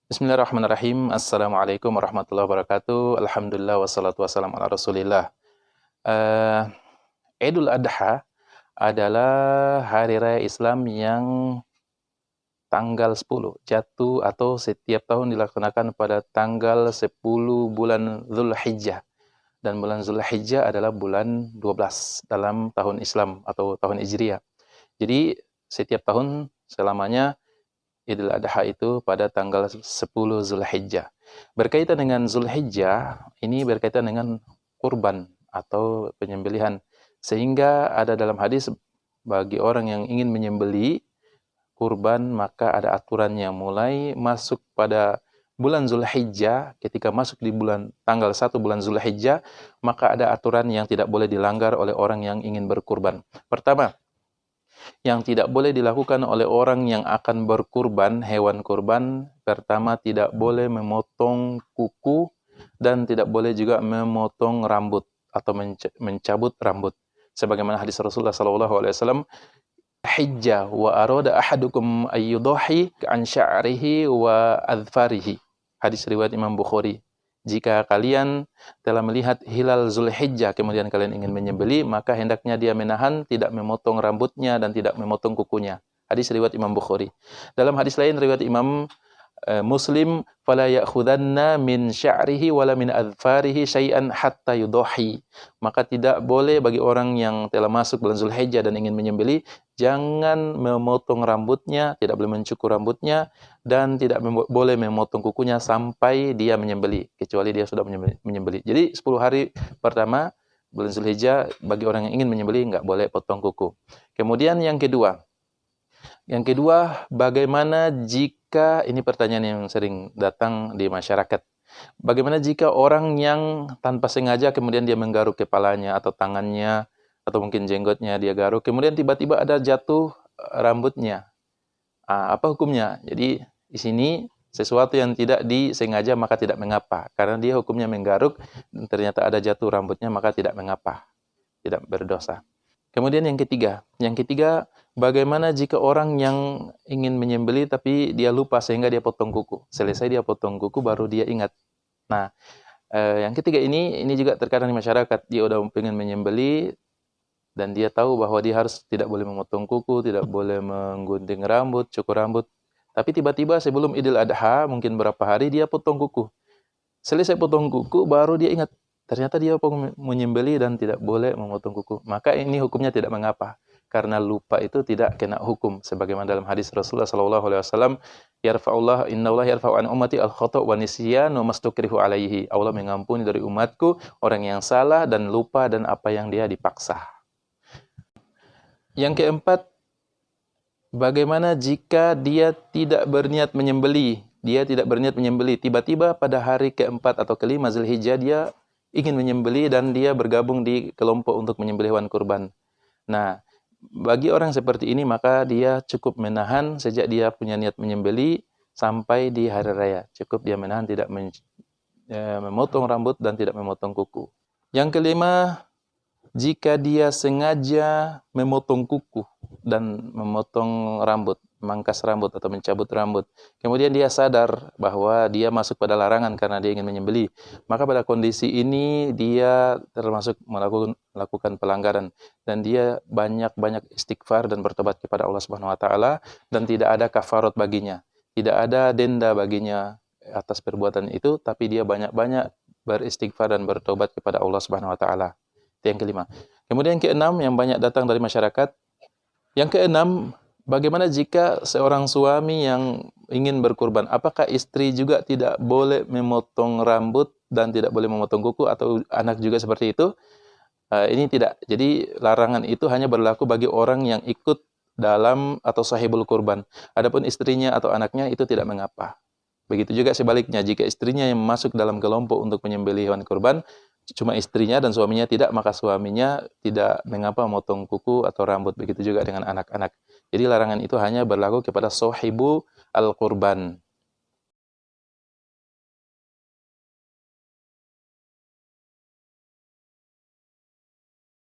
Bismillahirrahmanirrahim. Assalamualaikum warahmatullahi wabarakatuh. Alhamdulillah wassalatu wassalamu ala Rasulillah. Eh, Idul Adha adalah hari raya Islam yang tanggal 10 jatuh atau setiap tahun dilaksanakan pada tanggal 10 bulan Zulhijjah. Dan bulan Zulhijjah adalah bulan 12 dalam tahun Islam atau tahun Hijriah. Jadi setiap tahun selamanya Idul Adha itu pada tanggal 10 Zulhijjah. Berkaitan dengan Zulhijjah, ini berkaitan dengan kurban atau penyembelihan. Sehingga ada dalam hadis bagi orang yang ingin menyembeli kurban, maka ada aturannya. Mulai masuk pada bulan Zulhijjah, ketika masuk di tanggal 1 bulan Zulhijjah, maka ada aturan yang tidak boleh dilanggar oleh orang yang ingin berkurban. Pertama, yang tidak boleh dilakukan oleh orang yang akan berkurban, hewan kurban, pertama tidak boleh memotong kuku dan tidak boleh juga memotong rambut atau mencabut rambut. Sebagaimana hadis Rasulullah SAW, hijjah wa arada ahadukum ayyudahi an sya'rihi wa adfarihi. Hadis riwayat Imam Bukhari. Jika kalian telah melihat hilal Zulhijjah, kemudian kalian ingin menyembeli, maka hendaknya dia menahan, tidak memotong rambutnya dan tidak memotong kukunya. Hadis riwayat Imam Bukhari. Dalam hadis lain riwayat Imam Muslim, fala ya'khudanna min sya'rihi wala min adfarihi syai'an hatta yudahi. Maka tidak boleh bagi orang yang telah masuk bulan Zulhijjah dan ingin menyembeli, jangan memotong rambutnya, tidak boleh mencukur rambutnya, dan tidak boleh memotong kukunya sampai dia menyembeli, kecuali dia sudah menyembeli. Jadi 10 hari pertama bulan Zulhijjah bagi orang yang ingin menyembeli enggak boleh potong kuku. Kemudian yang kedua, bagaimana jika, ini pertanyaan yang sering datang di masyarakat, bagaimana jika orang yang tanpa sengaja kemudian dia menggaruk kepalanya atau tangannya, atau mungkin jenggotnya dia garuk, kemudian tiba-tiba ada jatuh rambutnya. Apa hukumnya? Jadi di sini sesuatu yang tidak disengaja maka tidak mengapa. Karena dia hukumnya menggaruk dan ternyata ada jatuh rambutnya maka tidak mengapa. Tidak berdosa. Kemudian yang ketiga, bagaimana jika orang yang ingin menyembeli tapi dia lupa sehingga dia potong kuku. Selesai dia potong kuku baru dia ingat. Nah, yang ketiga ini juga terkadang di masyarakat, dia udah pengen menyembeli dan dia tahu bahwa dia harus tidak boleh memotong kuku, tidak boleh menggunting rambut, cukur rambut. Tapi tiba-tiba sebelum Idul Adha, mungkin berapa hari dia potong kuku. Selesai potong kuku baru dia ingat. Ternyata dia menyembeli dan tidak boleh memotong kuku. Maka ini hukumnya tidak mengapa. Karena lupa itu tidak kena hukum. Sebagaimana dalam hadis Rasulullah SAW, Yarfa'ullah innallaha yarfa'u an ummati al-khata' wa nisyan wa mastukrihu alaihi. Allah mengampuni dari umatku orang yang salah dan lupa dan apa yang dia dipaksa. Yang keempat, bagaimana jika dia tidak berniat menyembeli? Tiba-tiba pada hari keempat atau kelima Zulhijjah dia ingin menyembeli dan dia bergabung di kelompok untuk menyembelih hewan kurban. Nah, bagi orang seperti ini maka dia cukup menahan sejak dia punya niat menyembeli sampai di hari raya. Cukup dia menahan, tidak memotong rambut dan tidak memotong kuku. Yang kelima, jika dia sengaja memotong kuku dan memotong rambut, memangkas rambut atau mencabut rambut, kemudian dia sadar bahwa dia masuk pada larangan karena dia ingin menyembeli, maka pada kondisi ini dia termasuk melakukan pelanggaran dan dia banyak-banyak istighfar dan bertobat kepada Allah Subhanahu wa taala dan tidak ada kafarat baginya, tidak ada denda baginya atas perbuatan itu, tapi dia banyak-banyak beristighfar dan bertobat kepada Allah Subhanahu wa taala. Itu yang kelima. Kemudian yang keenam yang banyak datang dari masyarakat. Yang keenam, bagaimana jika seorang suami yang ingin berkurban, apakah istri juga tidak boleh memotong rambut dan tidak boleh memotong kuku atau anak juga seperti itu? Ini tidak. Jadi larangan itu hanya berlaku bagi orang yang ikut dalam atau sahibul kurban. Adapun istrinya atau anaknya itu tidak mengapa. Begitu juga sebaliknya, jika istrinya yang masuk dalam kelompok untuk menyembelih hewan kurban, cuma istrinya dan suaminya tidak, maka suaminya tidak mengapa memotong kuku atau rambut. Begitu juga dengan anak-anak. Jadi larangan itu hanya berlaku kepada sahibu al-kurban.